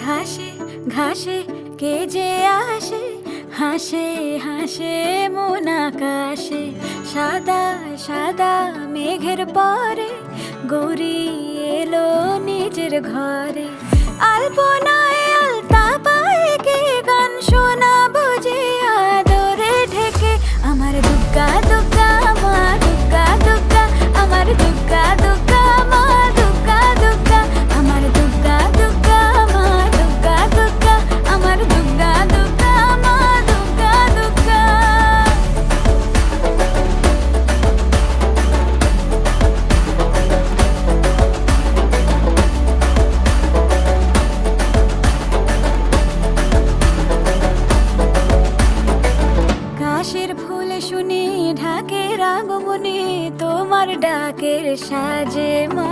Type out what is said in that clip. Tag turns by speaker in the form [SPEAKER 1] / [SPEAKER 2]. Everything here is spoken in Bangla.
[SPEAKER 1] ঘাসে ঘাসে কে যে আসে, হাসে হাসে মন আকাশে। সাদা সাদা মেঘের পরে গৌরী এলো নিজের ঘরে। আলপনায় আলতা পায়ে কে গান শোনাবো যে আদরে ঢেকে। আমার দুগ্গা দুগ্গা মা দুগ্গা দুগ্গা, আমার দুগ্গা দুগ্গা মা দুগ্গা দুগ্গা, আমার দুগ্গা দুগ্গা মা দুগ্গা দুগ্গা, আমার দুগ্গা দুগ্গা মা দুগ্গা দুগ্গা। কাশের ফুল শুনি ঢাকের আগমনে, তোমার ডাকের সাজে মা